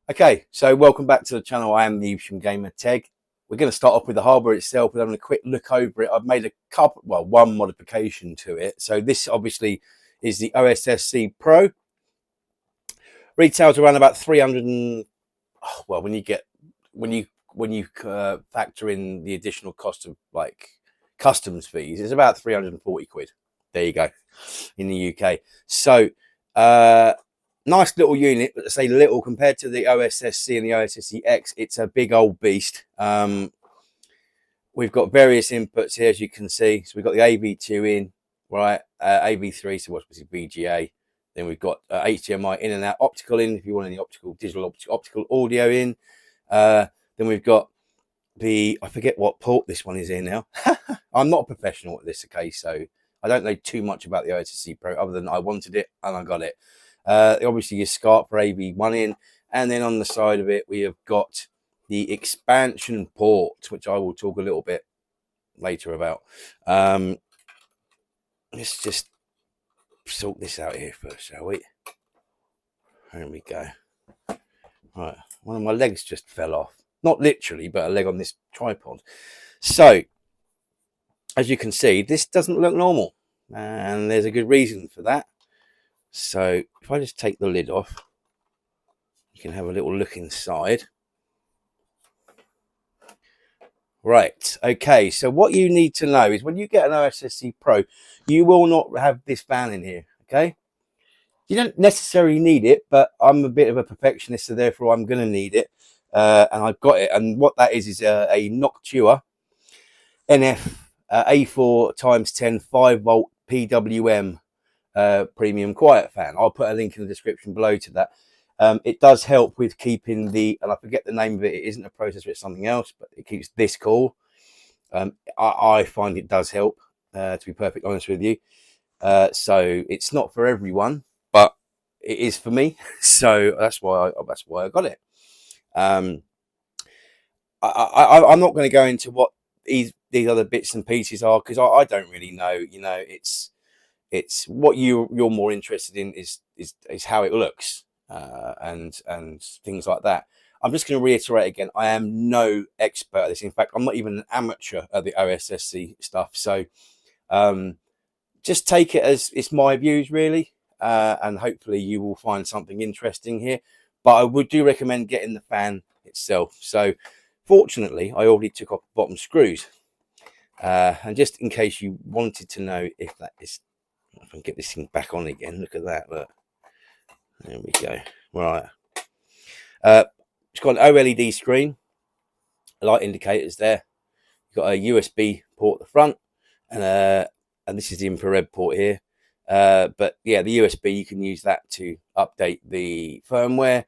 Okay, so welcome back to the channel. I am the Evesham Gamer Teg. We're going to start off with the hardware itself. We're having a quick look over it. I've made one modification to it. So this obviously is the OSSC Pro. Retails around about 300 and well, when you factor in the additional cost of like customs fees, it's about 340 quid. There you go, in the UK. So nice little unit, but to say little compared to the OSSC and the OSSC X, it's a big old beast. We've got various inputs here, as you can see. So we've got the AV2 in, right? AV3, so what's FPGA. Then we've got HDMI in and out, optical in, if you want any optical audio in. Then we've got I forget what port this one is in now. I'm not a professional at this, okay? So I don't know too much about the OSSC Pro other than I wanted it and I got it. Obviously your SCART for AV1 in, and then on the side of it we have got the expansion port, which I will talk a little bit later about. Let's just sort this out here first, shall we? There we go. Right, one of my legs just fell off, not literally, but a leg on this tripod. So as you can see, this doesn't look normal, and there's a good reason for that. So if I just take the lid off, you can have a little look inside. Right, okay, so what you need to know is when you get an OSSC Pro, you will not have this fan in here, okay? You don't necessarily need it, but I'm a bit of a perfectionist, so therefore I'm going to need it. And I've got it, and what that is a Noctua NF A4 ×10 5-volt PWM premium quiet fan. I'll put a link in the description below to that. It does help with keeping and I forget the name of it, it isn't a processor, it's something else, but it keeps this cool. I find it does help, to be perfectly honest with you. So it's not for everyone, but it is for me. So that's why I got it. I'm not going to go into what these other bits and pieces are, because I don't really know. You know, it's what you're more interested in is how it looks, and things like that. I'm just going to reiterate again, I am no expert at this. In fact, I'm not even an amateur at the OSSC stuff. So just take it as it's my views, really, and hopefully you will find something interesting here. But I do recommend getting the fan itself. So fortunately, I already took off the bottom screws, and just in case you wanted to know if that is, if I can get this thing back on again, look at that, look, there we go. Right, it's got an OLED screen, light indicators there. You've got a USB port at the front, and this is the infrared port here. But yeah, the USB, you can use that to update the firmware,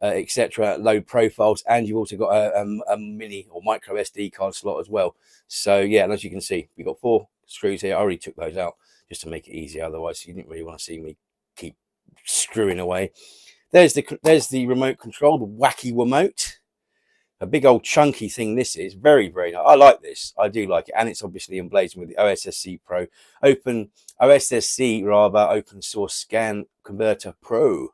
etc., load profiles, and you've also got a mini or micro SD card slot as well. So yeah, and as you can see, we've got 4 screws here. I already took those out just to make it easier, otherwise you didn't really want to see me keep screwing away. There's the remote control, the wacky remote. A big old chunky thing this is. Very, very nice. I like this. I do like it. And it's obviously emblazoned with the OSSC Pro. OSSC Open Source Scan Converter Pro.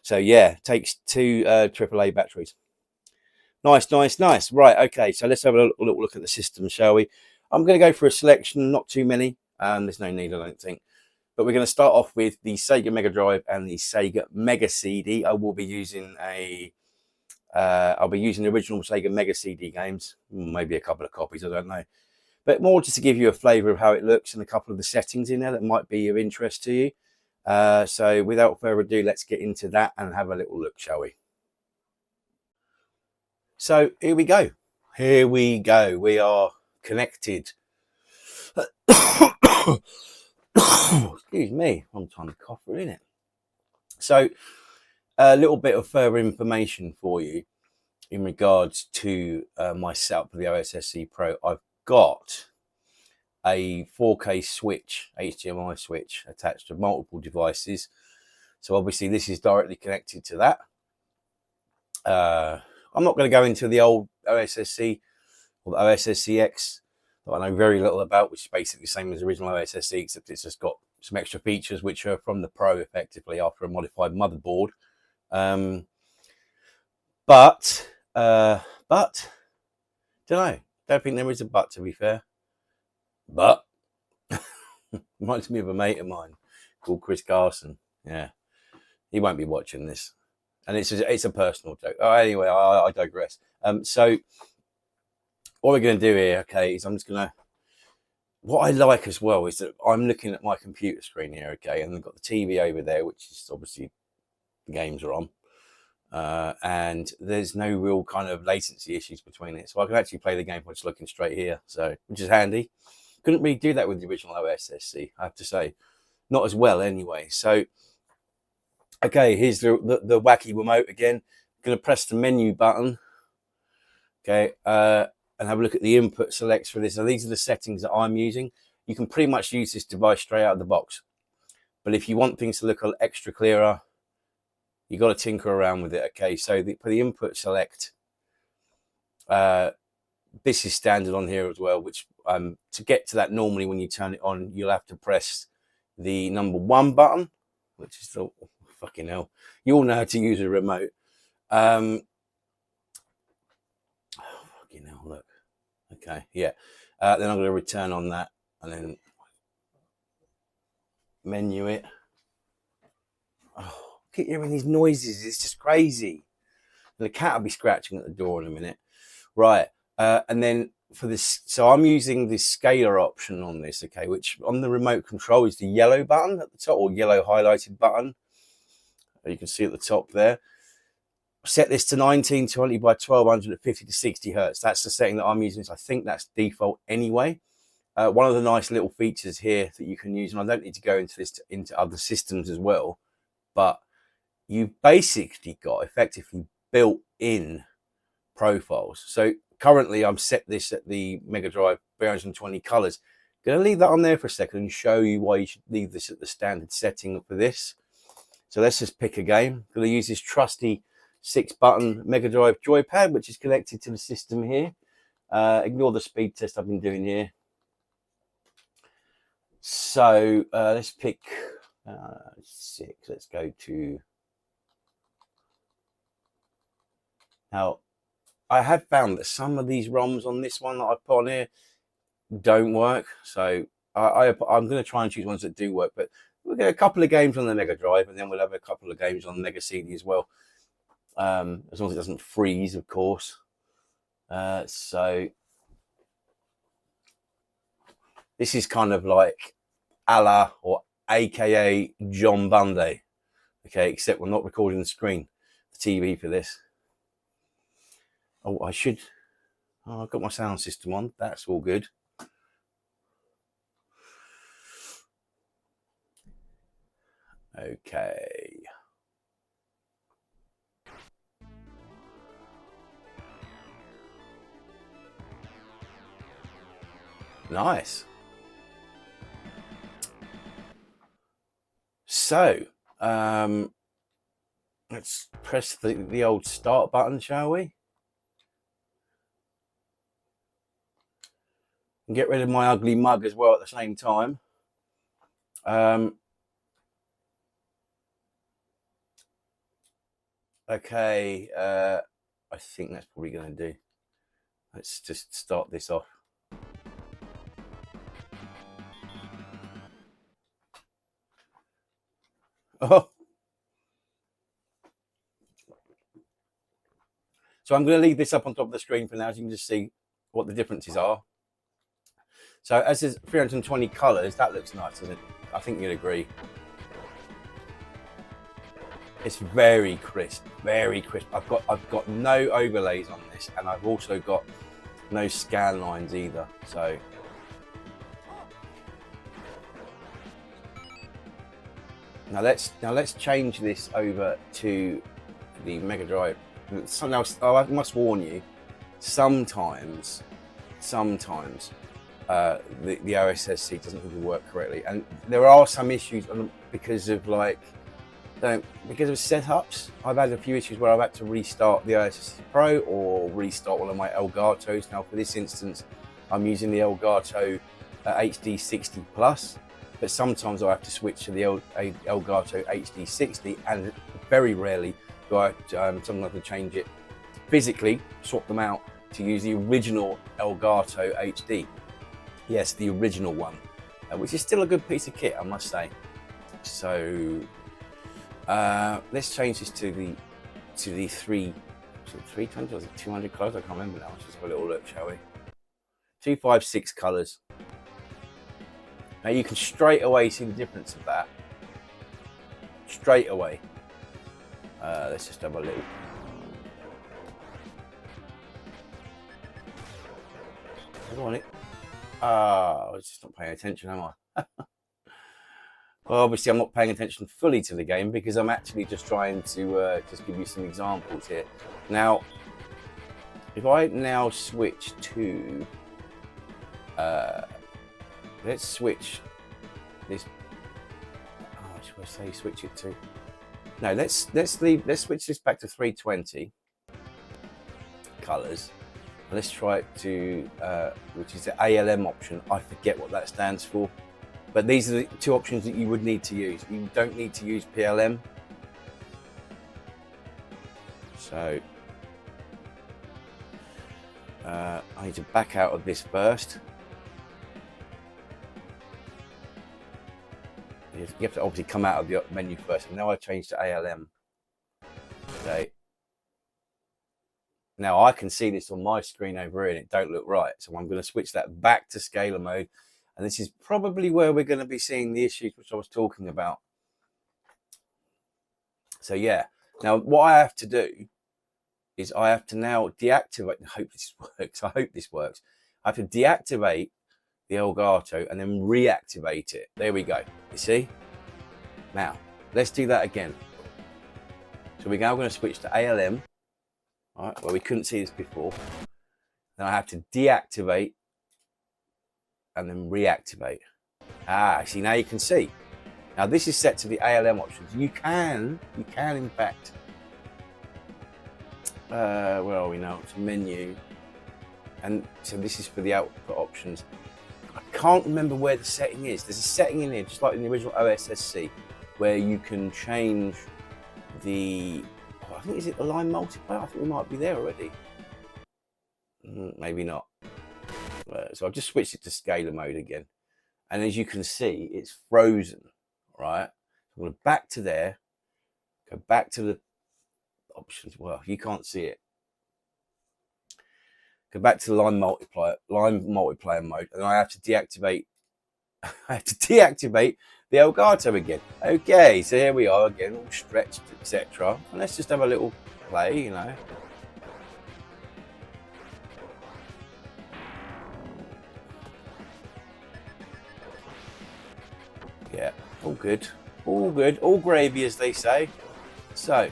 So yeah, takes 2 AAA batteries. Nice, nice, nice. Right, okay, so let's have a little look at the system, shall we? I'm going to go for a selection, not too many. There's no need, I don't think. But we're going to start off with the Sega Mega Drive and the Sega Mega CD. I will be using I'll be using the original Sega Mega CD games, maybe a couple of copies, I don't know. But more just to give you a flavour of how it looks and a couple of the settings in there that might be of interest to you. So without further ado, let's get into that and have a little look, shall we? So here we go. Here we go. We are connected. Excuse me, I'm trying to cough in it. So a little bit of further information for you in regards to my setup for the OSSC Pro. I've got a 4K switch, HDMI switch, attached to multiple devices. So obviously this is directly connected to that. I'm not going to go into the old OSSC or the OSSC X that I know very little about, which is basically the same as the original OSSC, except it's just got some extra features which are from the Pro effectively after a modified motherboard. But don't know. Don't think there is a but, to be fair. But reminds me of a mate of mine called Chris Carson. Yeah, he won't be watching this, and it's a personal joke. Oh, anyway, I digress. So what we're going to do here, okay, is I'm just going to. What I like as well is that I'm looking at my computer screen here, okay, and I've got the TV over there, which is obviously the games are on, and there's no real kind of latency issues between it, so I can actually play the game by just looking straight here, so which is handy. Couldn't really do that with the original OSSC, I have to say, not as well anyway. So, okay, here's the wacky remote again. I'm going to press the menu button, okay, and have a look at the input selects for this. So these are the settings that I'm using. You can pretty much use this device straight out of the box. But if you want things to look extra clearer, you got to tinker around with it. Okay, so for the input select, this is standard on here as well, which to get to that, normally when you turn it on, you'll have to press the number 1 button, which is the fucking hell. You all know how to use a remote. Fucking hell, look. Okay, yeah. Then I'm going to return on that and then menu it. Oh, keep hearing these noises. It's just crazy. And the cat will be scratching at the door in a minute. Right. And then for this, so I'm using the scaler option on this, okay, which on the remote control is the yellow button at the top, or yellow highlighted button. You can see at the top there. Set this to 1920 by 1250 to 60 hertz. That's the setting that I'm using. So I think that's default anyway. One of the nice little features here that you can use, and I don't need to go into this into other systems as well, but you basically got effectively built-in profiles. So currently I'm set this at the Mega Drive 320 colors. Going to leave that on there for a second and show you why you should leave this at the standard setting for this. So let's just pick a game. Going to use this trusty 6-button Mega Drive joypad, which is connected to the system here. Ignore the speed test I've been doing here. So let's pick 6. Let's go to. Now, I have found that some of these ROMs on this one that I put on here don't work. So I'm going to try and choose ones that do work. But we'll get a couple of games on the Mega Drive, and then we'll have a couple of games on the Mega CD as well. As long as it doesn't freeze, of course. So this is kind of like a la or AKA John Bundy. Okay, except we're not recording the screen, the TV for this. Oh, I should. Oh, I've got my sound system on. That's all good. Okay. Nice. So, let's press the old start button, shall we? And get rid of my ugly mug as well at the same time. Okay, I think that's probably going to do. Let's just start this off. Oh. So I'm going to leave this up on top of the screen for now, so you can just see what the differences are. So as there's 320 colors, that looks nice, doesn't it? I think you'd agree. It's very crisp, very crisp. I've got no overlays on this, and I've also got no scan lines either. So now let's change this over to the Mega Drive. So now I must warn you, sometimes the OSSC doesn't even work correctly, and there are some issues because of because of setups. I've had a few issues where I've had to restart the OSSC Pro or restart one of my Elgatos. Now for this instance, I'm using the Elgato HD60 Plus, but sometimes I have to switch to the Elgato HD60, and very rarely do I sometimes have to change it physically swap them out to use the original Elgato HD. Yes, the original one, which is still a good piece of kit, I must say. So let's change this to the 320 or 200 colours. I can't remember now. Let's just have a little look, shall we? 256 colours. Now you can straight away see the difference of that. Straight away. Let's just have a little. I want it. I was just not paying attention, am I? Well, obviously I'm not paying attention fully to the game because I'm actually just trying to just give you some examples here. Now, if I now switch to, let's switch this. Oh, should I say switch it to? No, let's switch this back to 320 colors. Let's try it to, which is the ALM option. I forget what that stands for. But these are the two options that you would need to use. You don't need to use PLM. So I need to back out of this first. You have to obviously come out of the menu first. And now I've changed to ALM. Okay. Now I can see this on my screen over here and it don't look right. So I'm going to switch that back to scalar mode. And this is probably where we're going to be seeing the issues which I was talking about. So yeah, now what I have to do is I have to now deactivate, I hope this works. I have to deactivate the Elgato and then reactivate it. There we go, you see? Now, let's do that again. So we're now going to switch to ALM, all right, well, we couldn't see this before. Then I have to deactivate and then reactivate. See, now you can see. Now this is set to the ALM options. You can in fact, where are we now? It's menu. And so this is for the output options. I can't remember where the setting is. There's a setting in here, just like in the original OSSC, where you can change the, I think, is it the line multiplier? I think we might be there already. Maybe not. So I've just switched it to scalar mode again. And as you can see, it's frozen, right? I'm going back to there, go back to the options. Well, you can't see it. Go back to the line multiplier mode, and I have to deactivate. I have to deactivate the Elgato again. Okay, so here we are again, all stretched, etc. And let's just have a little play, you know. Yeah, all good, all gravy, as they say. So,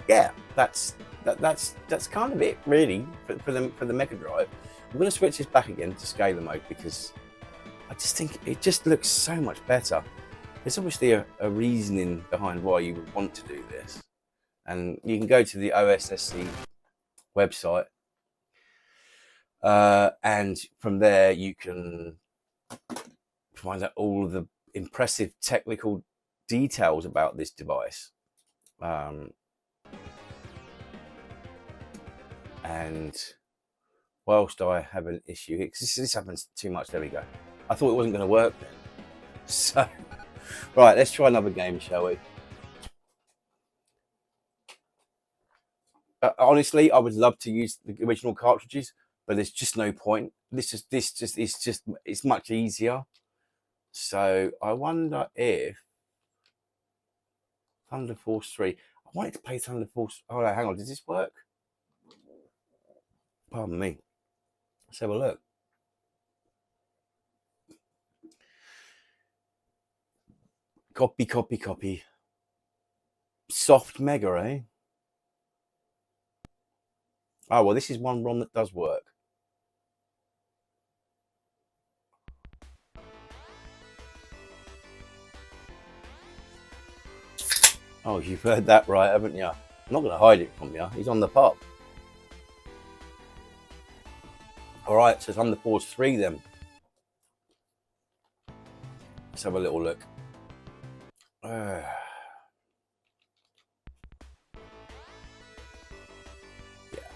yeah, that's kind of it, really, for the Mega Drive. I'm going to switch this back again to scalar mode because I just think it just looks so much better. There's obviously a reasoning behind why you would want to do this, and you can go to the OSSC website, and from there you can find out all of the impressive technical details about this device. And whilst I have an issue here, because this happens too much, there we go. I thought it wasn't going to work then. So, right, let's try another game, shall we? Honestly, I would love to use the original cartridges, but there's just no point. It's much easier. So I wonder if Thunder Force 3. I wanted to play Thunder Force. Oh no, hang on, does this work? Pardon me. Let's have a look. Copy. Soft Mega, eh? Oh, well, this is one ROM that does work. Oh, you've heard that right, haven't you? I'm not going to hide it from you. He's on the pop. All right, so it's Thunder Force 3 then. Let's have a little look.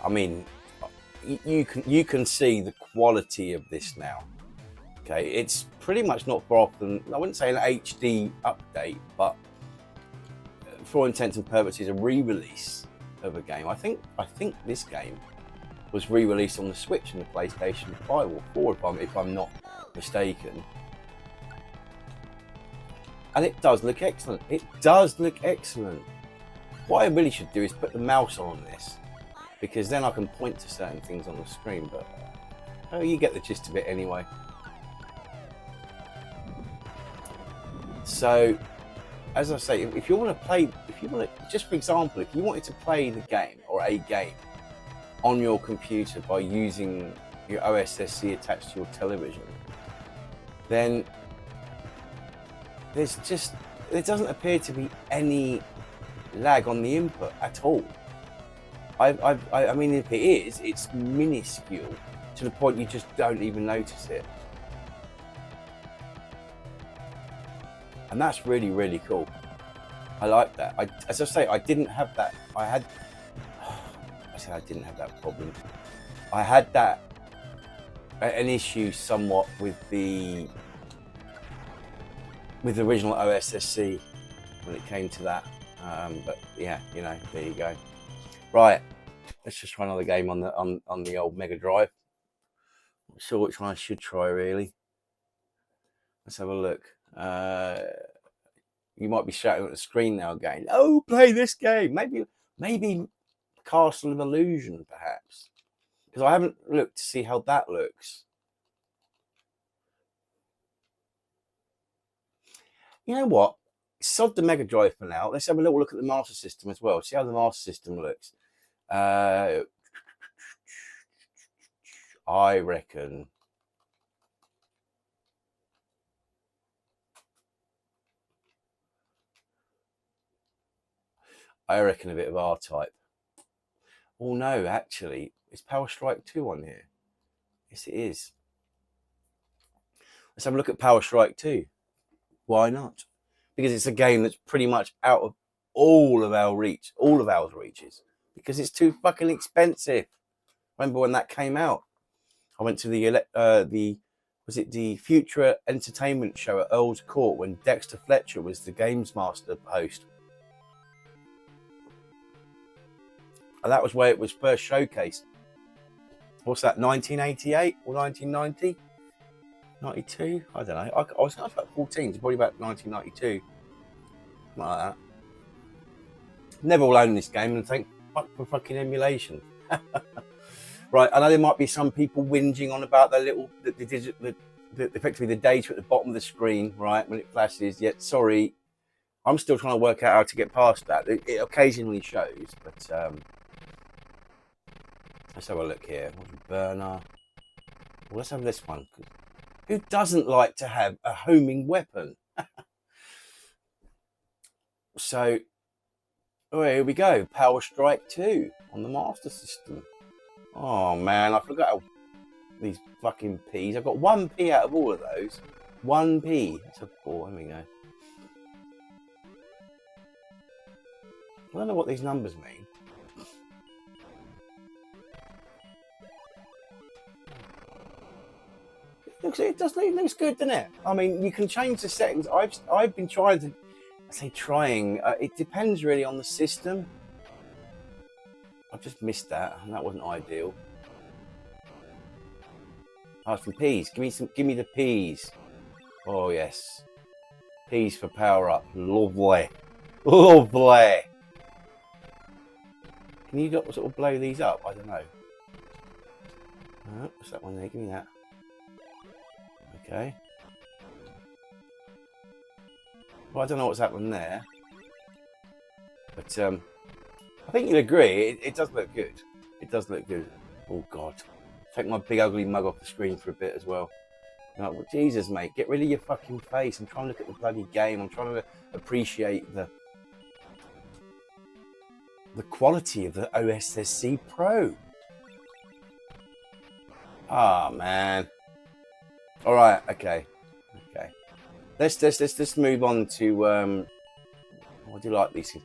I mean, you can see the quality of this now. Okay, it's pretty much not far off than, I wouldn't say an HD update, but for all intents and purposes, a re-release of a game. I think this game was re-released on the Switch and the PlayStation 5 or 4, if I'm not mistaken. And it does look excellent. It does look excellent. What I really should do is put the mouse on this, because then I can point to certain things on the screen, but oh, you get the gist of it anyway. So, as I say, if you want to play, just for example, if you wanted to play the game or a game on your computer by using your OSSC attached to your television, then there doesn't appear to be any lag on the input at all. I mean, if it is, it's minuscule to the point you just don't even notice it. And that's really, really cool. I like that. As I say, I didn't have that. I didn't have that problem. I had an issue somewhat with the original OSSC when it came to that. But yeah, you know, there you go. Right, let's just try another game on the old Mega Drive. Not sure which one I should try really. Let's have a look. You might be shouting at the screen now again, oh, play this game. Maybe Castle of Illusion, perhaps, because I haven't looked to see how that looks. You know what? Sod the Mega Drive for now. Let's have a little look at the Master System as well. See how the Master System looks. I reckon a bit of R-Type. Oh no, actually, is Power Strike 2 on here? Yes, it is. Let's have a look at Power Strike 2. Why not? Because it's a game that's pretty much out of all of our reaches, because it's too fucking expensive. Remember when that came out? I went to the Future Entertainment show at Earl's Court when Dexter Fletcher was the Games Master host. And that was where it was first showcased. What's that, 1988 or 1990? 92? I don't know. I was about 14, so probably about 1992. Something like that. Never will own this game, and thank fuck for fucking emulation. Right, I know there might be some people whinging on about the little, effectively the data at the bottom of the screen, right, when it flashes. Yet, sorry, I'm still trying to work out how to get past that. It occasionally shows, but let's have a look here. Burner. Well, let's have this one. Who doesn't like to have a homing weapon? So, oh, here we go. Power Strike 2 on the Master System. Oh man, I forgot how these fucking P's. I've got 1 P out of all of those. 1 P. That's a 4. There we go. I don't know what these numbers mean. It looks good, doesn't it? I mean, you can change the settings. I've been trying to. I say trying. It depends really on the system. I've just missed that, and that wasn't ideal. Oh, some P's. Give me the P's. Oh yes, P's for power up. Lovely, lovely. Can you sort of blow these up? I don't know. What's that one there? Give me that. Okay. Well, I don't know what's happened there, but I think you'll agree. It does look good. It does look good. Oh God, take my big ugly mug off the screen for a bit as well. Like, well, Jesus, mate, get rid of your fucking face. I'm trying to look at the bloody game. I'm trying to appreciate the quality of the OSSC Pro. Ah, man. All right, okay. Let's move on to I do like these things.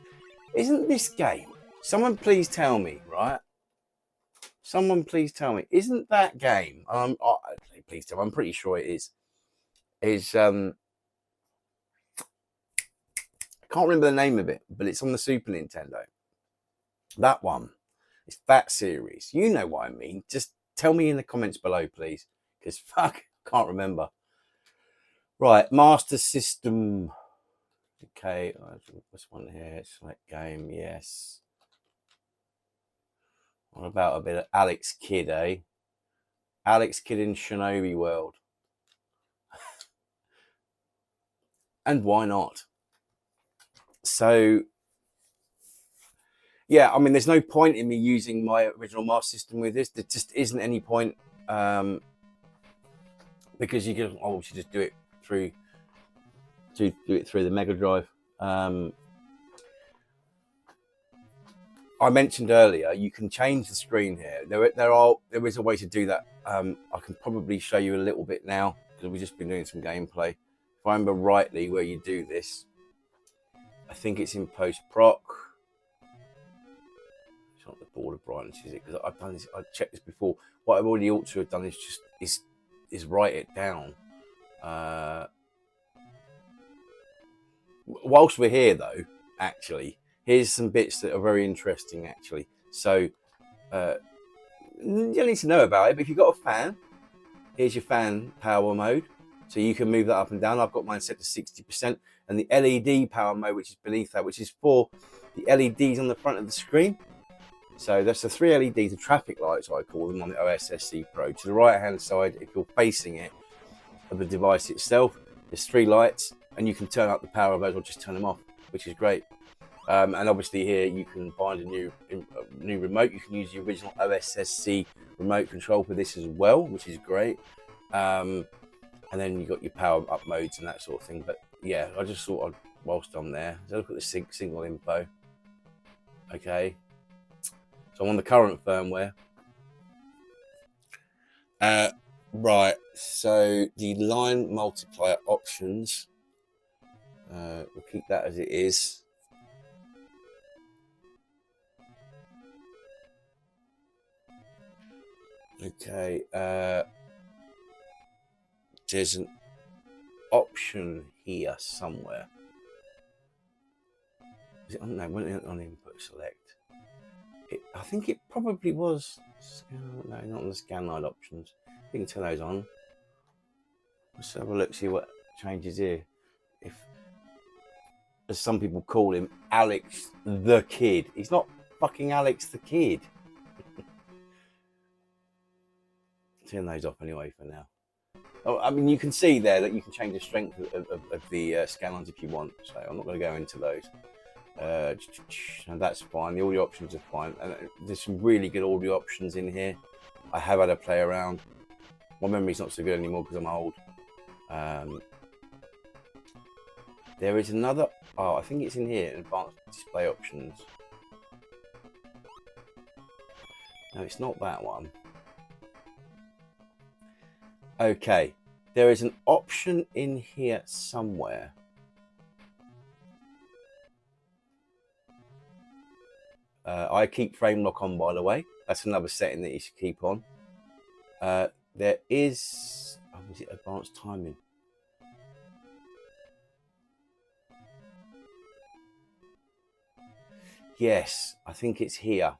Isn't this game? Someone please tell me, right? Someone please tell me, isn't that game? Please tell me, I'm pretty sure it is. I can't remember the name of it, but it's on the Super Nintendo. That one. It's that series. You know what I mean. Just tell me in the comments below, please. Because fuck, I can't remember. Right, Master System. Okay, what's one here? Select game, yes. What about a bit of Alex Kidd, eh? Alex Kidd in Shinobi World. And why not? So, yeah, I mean, there's no point in me using my original Master System with this. There just isn't any point, because you can obviously just do it through the Mega Drive. I mentioned earlier, you can change the screen here. There is a way to do that. I can probably show you a little bit now because we've just been doing some gameplay. If I remember rightly, where you do this, I think it's in post-proc. It's not the border brightness, is it? Because I've done this. I checked this before. What I've already ought to have done is just write it down. Whilst we're here, though, actually, here's some bits that are very interesting, actually. So, you don't need to know about it, but if you've got a fan, here's your fan power mode. So you can move that up and down. I've got mine set to 60%. And the LED power mode, which is beneath that, which is for the LEDs on the front of the screen. So that's the 3 LEDs, the traffic lights, I call them, on the OSSC Pro. To the right-hand side, if you're facing it, of the device itself, there's 3 lights, and you can turn up the power of those or just turn them off, which is great. And obviously here you can find a new remote. You can use the original OSSC remote control for this as well, which is great. And then you've got your power up modes and that sort of thing. But yeah, I just thought whilst I'm there, so look at the signal info. Okay, so I'm on the current firmware. Right, so the line multiplier options, we'll keep that as it is. Okay, there's an option here somewhere. Is it on? No, on input select. I think it probably was. No, not on the scan line options. You can turn those on. Let's have a look, see what changes here. If, as some people call him, Alex the Kid. He's not fucking Alex the Kid. Turn those off anyway for now. Oh, I mean, you can see there that you can change the strength of the scan lines if you want. So I'm not going to go into those. And that's fine. The audio options are fine. And there's some really good audio options in here. I have had a play around. My memory's not so good anymore because I'm old. There is another. Oh, I think it's in here. Advanced display options. No, it's not that one. Okay, there is an option in here somewhere. I keep frame lock on, by the way. That's another setting that you should keep on. There is, oh, is it advanced timing? Yes, I think it's here.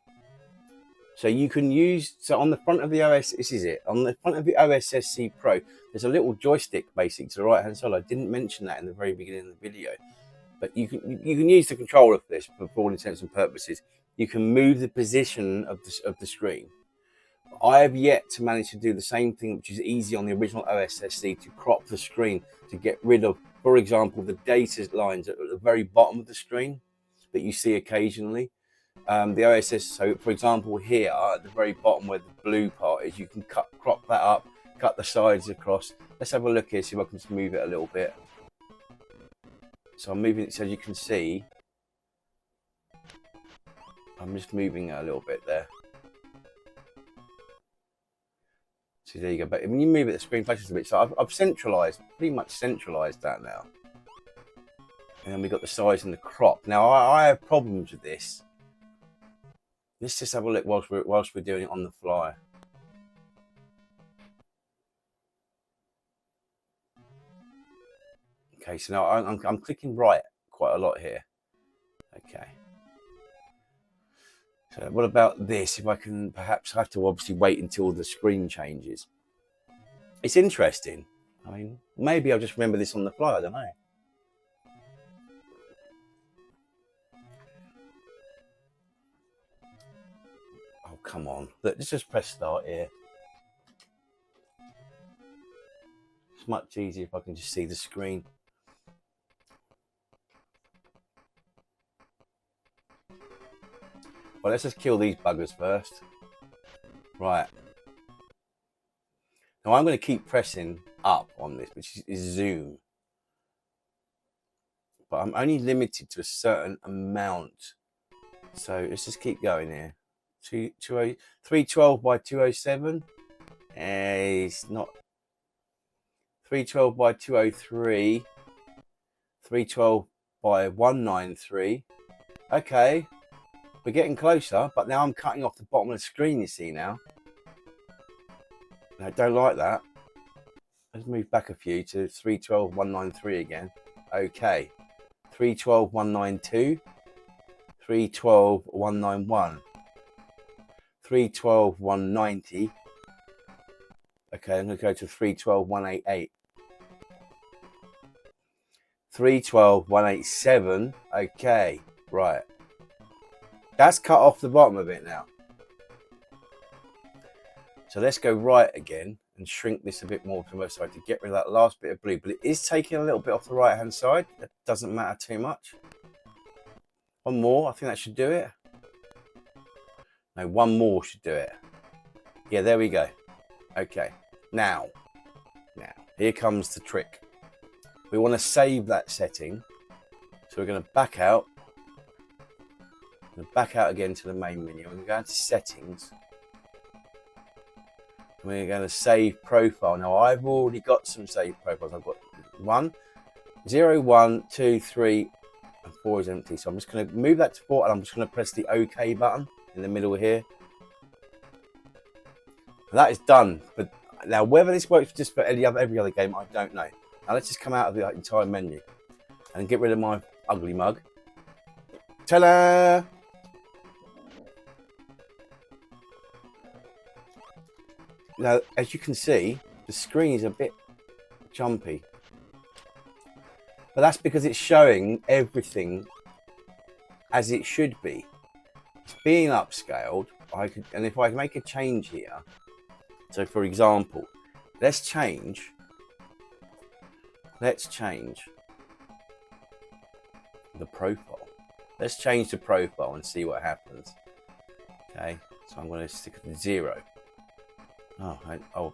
So you can use, so on the front of the this is it, on the front of the OSSC Pro, there's a little joystick basically to the right hand side. I didn't mention that in the very beginning of the video, but you can use the controller for this for all intents and purposes. You can move the position of the screen. I have yet to manage to do the same thing, which is easy on the original OSSC, to crop the screen to get rid of, for example, the data lines at the very bottom of the screen that you see occasionally. The OSS, so for example here at the very bottom where the blue part is, you can crop that up, cut the sides across. Let's have a look here, see if I can just move it a little bit. So I'm moving it, so you can see I'm just moving it a little bit there. So there you go. But when you move it, the screen flashes a bit. So I've centralized, pretty much centralized that now. And then we've got the size and the crop. Now I have problems with this. Let's just have a look whilst we're doing it on the fly. Okay, so now I'm clicking right quite a lot here. Okay. So what about this? If I can, perhaps I have to obviously wait until the screen changes. It's interesting. I mean, maybe I'll just remember this on the fly. I don't know. Oh, come on. Let's just press start here. It's much easier if I can just see the screen. Well, let's just kill these buggers first. Right. Now I'm going to keep pressing up on this, which is zoom. But I'm only limited to a certain amount. So let's just keep going here. 312 by 207. It's not. 312 by 203. 312 by 193. Okay. We're getting closer, but now I'm cutting off the bottom of the screen, you see now. I don't like that. Let's move back a few to 312, 193 again. Okay. 312, 192. 312, 191. 312, 190. Okay, I'm going to go to 312, 188. 312, 187. Okay, right. That's cut off the bottom of it now. So let's go right again and shrink this a bit more to the left side to get rid of that last bit of blue. But it is taking a little bit off the right hand side. That doesn't matter too much. One more, I think that should do it. No, one more should do it. Yeah, there we go. Okay, now, here comes the trick. We want to save that setting. So we're going to back out. Back out again to the main menu. We're going to go into settings. We're going to save profile. Now I've already got some saved profiles. I've got 1, 0, 1, 2, 3, and 4 is empty. So I'm just going to move that to 4 and I'm just going to press the OK button in the middle here. And that is done. But now whether this works just for every other game, I don't know. Now let's just come out of the entire menu and get rid of my ugly mug. Ta-da! Now, as you can see, the screen is a bit jumpy. But that's because it's showing everything as it should be. It's being upscaled. And if I make a change here, so for example, let's change the profile. Let's change the profile and see what happens. Okay, so I'm going to stick it to 0. Oh,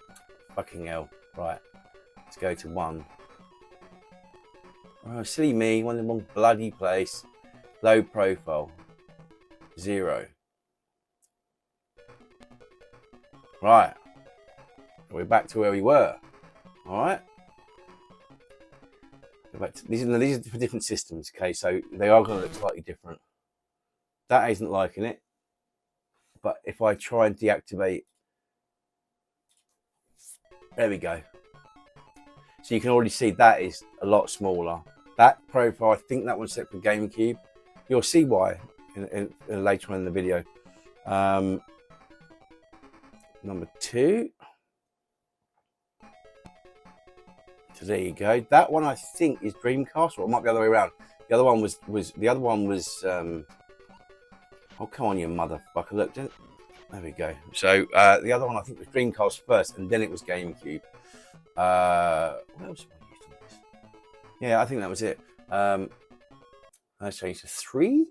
fucking hell. Right, let's go to 1. Oh, silly me, one in the wrong bloody place. Low profile. 0. Right. We're back to where we were. Alright. These are for different systems, okay, so they are going to look slightly different. That isn't liking it. But if I try and deactivate, there we go. So you can already see that is a lot smaller. That profile, I think that one's set for Gamecube. You'll see why later on in the video. Number 2. So there you go. That one I think is Dreamcast, or it might be the other way around. The other one was oh, come on, you motherfucker! Look, there we go. So the other one I think was Dreamcast first, and then it was Gamecube. What else have I used on this? Yeah, I think that was it. Let's change to 3.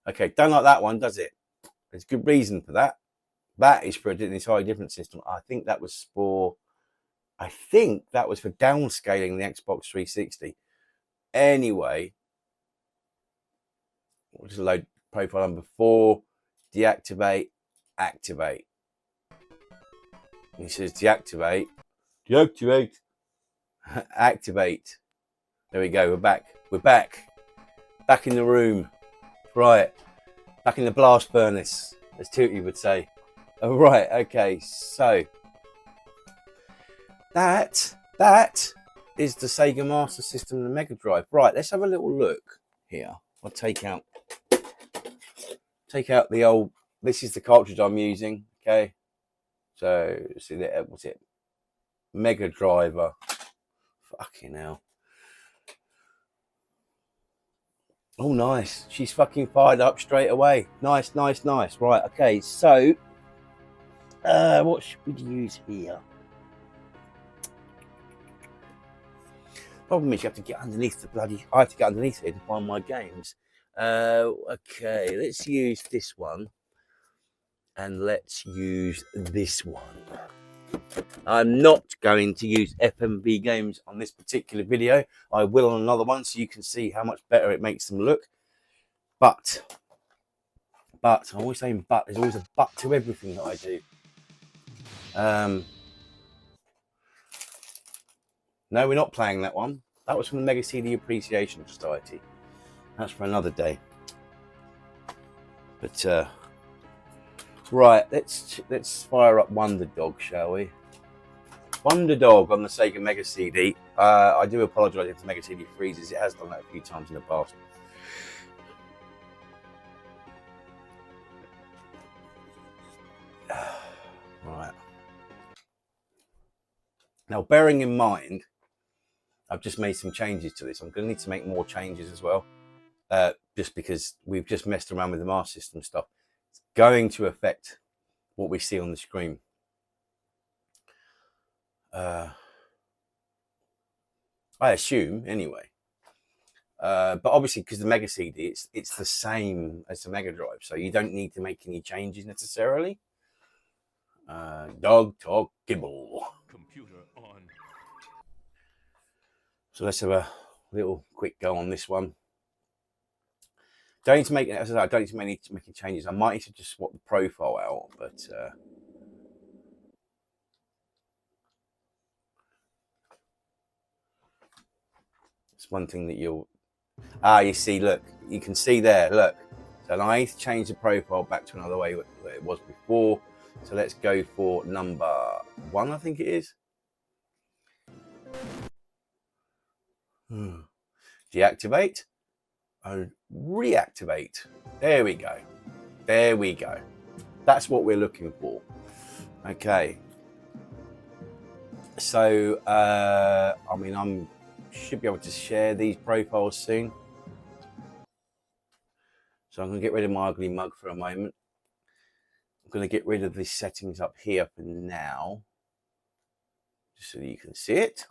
Okay, don't like that one, does it? There's good reason for that. That is for an entirely different system. I think that was for downscaling the Xbox 360. Anyway, we'll just load profile number 4, deactivate, activate. And it says deactivate, activate. There we go, we're back. Back in the room. Right. Back in the blast furnace, as Tootie would say. All right, okay, so that is the Sega Master System and the Mega Drive. Right, let's have a little look here. I'll take out the old. This is the cartridge I'm using. Okay, so see that was it. Mega Driver. Fucking hell. Oh, nice. She's fucking fired up straight away. Nice, nice, nice. Right, okay, so what should we use here? Problem is you have to get underneath the bloody... I have to get underneath here to find my games. Okay, let's use this one. And let's use this one. I'm not going to use FMV games on this particular video. I will on another one so you can see how much better it makes them look. But, I'm always saying but. There's always a but to everything that I do. No, we're not playing that one. That was from the Mega CD Appreciation Society. That's for another day. But, right, let's fire up Wonder Dog, shall we? Wonder Dog on the Sega Mega CD. I do apologise if the Mega CD freezes. It has done that a few times in the past. Right. Now, bearing in mind, I've just made some changes to this. I'm going to need to make more changes as well. Just because we've just messed around with the Master System stuff. It's going to affect what we see on the screen. I assume, anyway. But obviously, because the Mega CD, it's the same as the Mega Drive, so you don't need to make any changes necessarily. Dog talk gibble. Computer on. So let's have a little quick go on this one. Don't need to make, as I said, I don't need to make any changes. I might need to just swap the profile out, but it's one thing that you'll. You see, look, you can see there, look. So I need to change the profile back to another way where it was before. So let's go for number 1, I think it is. Deactivate and reactivate. There we go. There we go. That's what we're looking for. Okay. So, I mean, I should be able to share these profiles soon. So I'm going to get rid of my ugly mug for a moment. I'm going to get rid of these settings up here for now, just so that you can see it.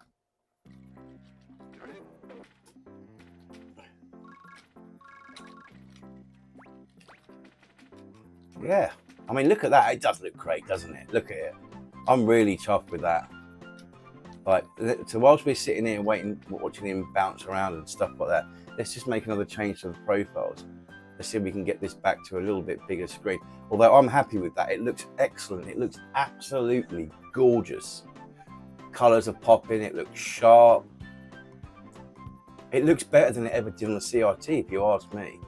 Yeah, I mean, look at that. It does look great, doesn't it? Look at it. I'm really chuffed with that. Like, so whilst we're sitting here waiting, watching him bounce around and stuff like that, let's just make another change to the profiles. Let's see if we can get this back to a little bit bigger screen. Although I'm happy with that. It looks excellent. It looks absolutely gorgeous. Colours are popping. It looks sharp. It looks better than it ever did on the CRT, if you ask me.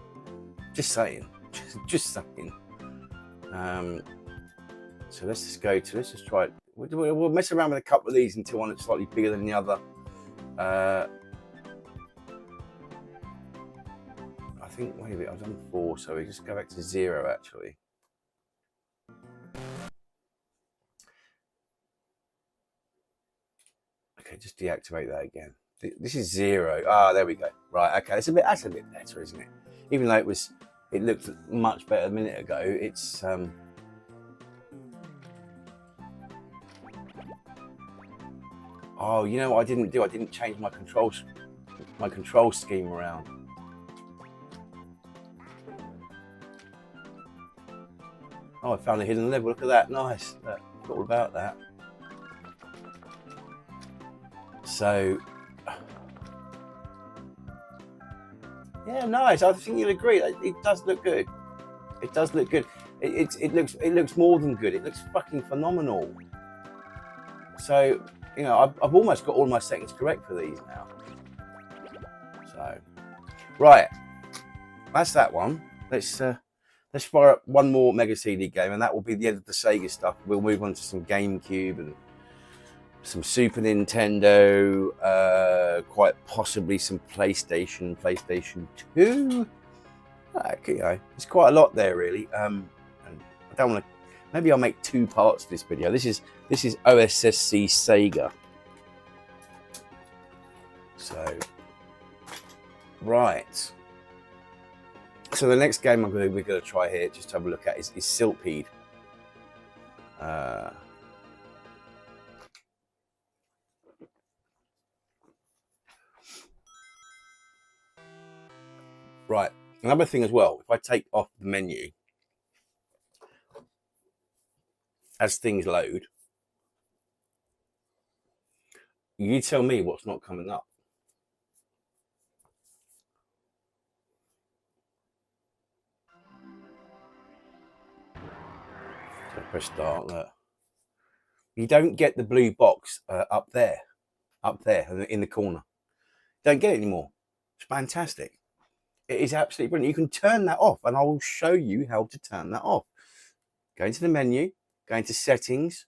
Just saying. Just saying. So let's just go to, let's just try it. We'll mess around with a couple of these until one is slightly bigger than the other. I think, wait a minute, I've done 4, so we just go back to 0 actually. Okay, just deactivate that again. This is 0. Ah, there we go. Right, okay, that's a bit better, isn't it? Even though it looked much better a minute ago, it's oh, you know what I didn't do? I didn't change my control scheme around. Oh, I found a hidden level. Look at that. Nice. Look, all about that. So, yeah, nice. I think you'll agree. It does look good. It does look good. It looks more than good. It looks fucking phenomenal. So, you know, I've almost got all my settings correct for these now. So, right, that's that one. Let's let's fire up one more Mega CD game, and that will be the end of the Sega stuff. We'll move on to some GameCube and some Super Nintendo, quite possibly some PlayStation 2. You know, it's quite a lot there, really. And I don't want to. Maybe I'll make 2 parts to this video. This is OSSC Sega. So, right. So the next game we're going to try here, just to have a look at, is Silpede. Right. Another thing as well, if I take off the menu, as things load, you tell me what's not coming up. So press start. Look. You don't get the blue box up there in the corner. Don't get it anymore. It's fantastic. It is absolutely brilliant. You can turn that off, and I will show you how to turn that off. Go into the menu, go into settings.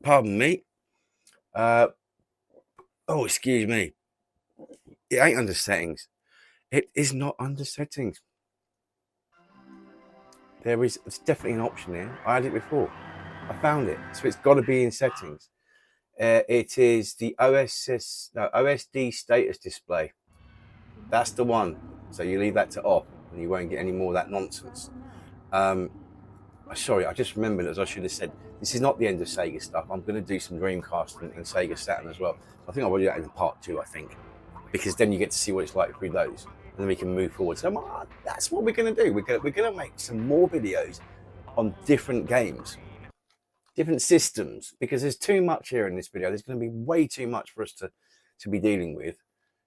Pardon me. Oh, excuse me. It ain't under settings. It is not under settings. It's definitely an option here. I had it before. I found it. So it's got to be in settings. It is the OSD status display. That's the one. So you leave that to off, and you won't get any more of that nonsense. Sorry, I just remembered, as I should have said, this is not the end of Sega stuff. I'm going to do some Dreamcast and Sega Saturn as well. I think I'll do that in part 2, I think, because then you get to see what it's like through those, and then we can move forward. So that's what we're going to do. We're going to make some more videos on different games, different systems, because there's too much here in this video. There's going to be way too much for us to be dealing with.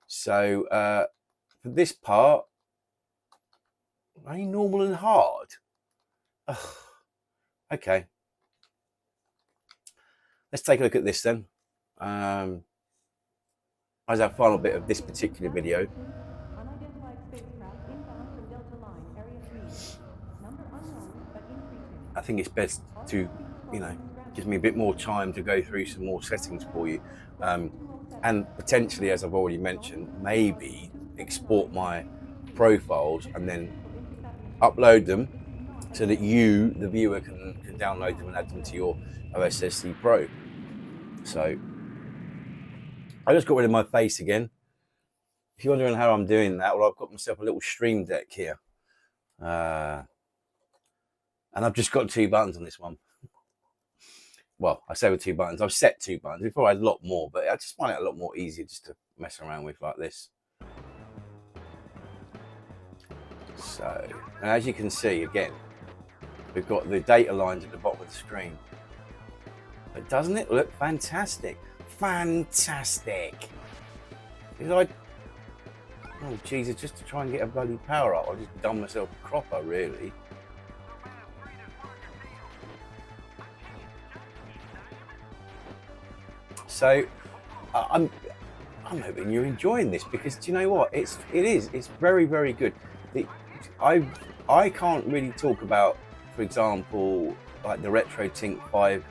So for this part, only normal and hard. Ugh. Okay, let's take a look at this then. As our final bit of this particular video. I think it's best to, gives me a bit more time to go through some more settings for you. And potentially, as I've already mentioned, maybe export my profiles and then upload them so that you, the viewer, can download them and add them to your OSSC Pro. So I just got rid of my face again. If you're wondering how I'm doing that, well, I've got myself a little stream deck here. And I've just got 2 buttons on this one. Well, I say with 2 buttons. I've set 2 buttons. Before I had a lot more, but I just find it a lot more easier just to mess around with like this. So, and as you can see, again, we've got the data lines at the bottom of the screen. But doesn't it look fantastic? Fantastic! Oh, Jesus, just to try and get a bloody power up, I've just done myself a cropper, really. So, I'm hoping you're enjoying this, because do you know what? It's very, very good. I can't really talk about, for example, like the RetroTink 5,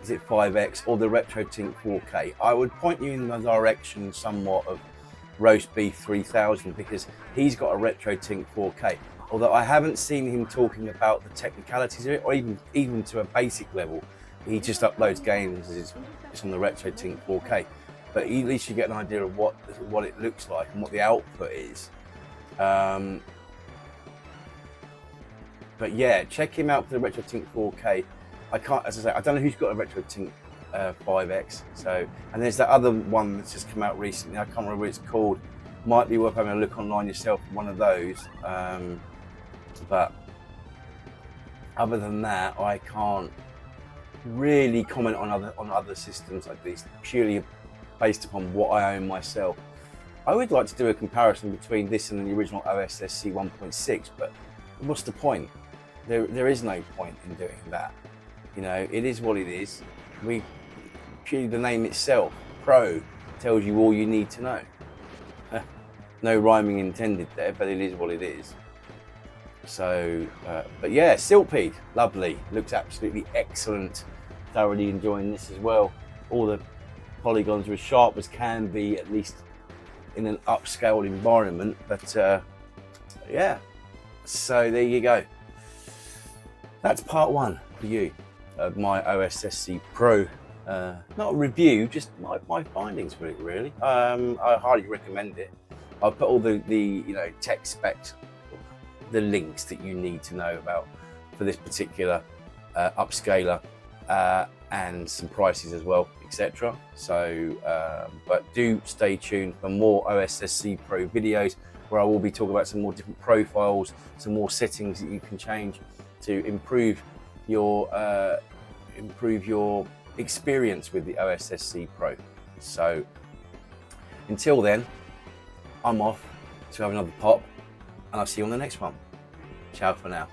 is it 5X, or the RetroTink 4K. I would point you in the direction somewhat of Roast Beef 3000, because he's got a RetroTink 4K. Although I haven't seen him talking about the technicalities of it, or even to a basic level. He just uploads games as it's on the RetroTink 4K. But at least you get an idea of what it looks like and what the output is. But yeah, check him out for the RetroTink 4K. I can't, as I say, I don't know who's got a RetroTink 5X. So, and there's that other one that's just come out recently. I can't remember what it's called. Might be worth having a look online yourself for one of those. But other than that, I can't really comment on other systems like these, purely based upon what I own myself. I would like to do a comparison between this and the original OSSC 1.6, but what's the point? There is no point in doing that. It is what it is. Purely the name itself, Pro, tells you all you need to know. No rhyming intended there, but it is what it is. So, but yeah, Siltpeed, lovely, looks absolutely excellent. Thoroughly enjoying this as well. All the polygons are as sharp as can be, at least in an upscaled environment. But yeah, so there you go. That's part one for you of my OSSC Pro. Not a review, just my findings with it, really. I highly recommend it. I'll put all the you know, tech specs, the links that you need to know about for this particular upscaler, and some prices as well, etc. So, but do stay tuned for more OSSC Pro videos, where I will be talking about some more different profiles, some more settings that you can change to improve your experience with the OSSC Pro. So until then, I'm off to have another pop, and I'll see you on the next one. Ciao for now.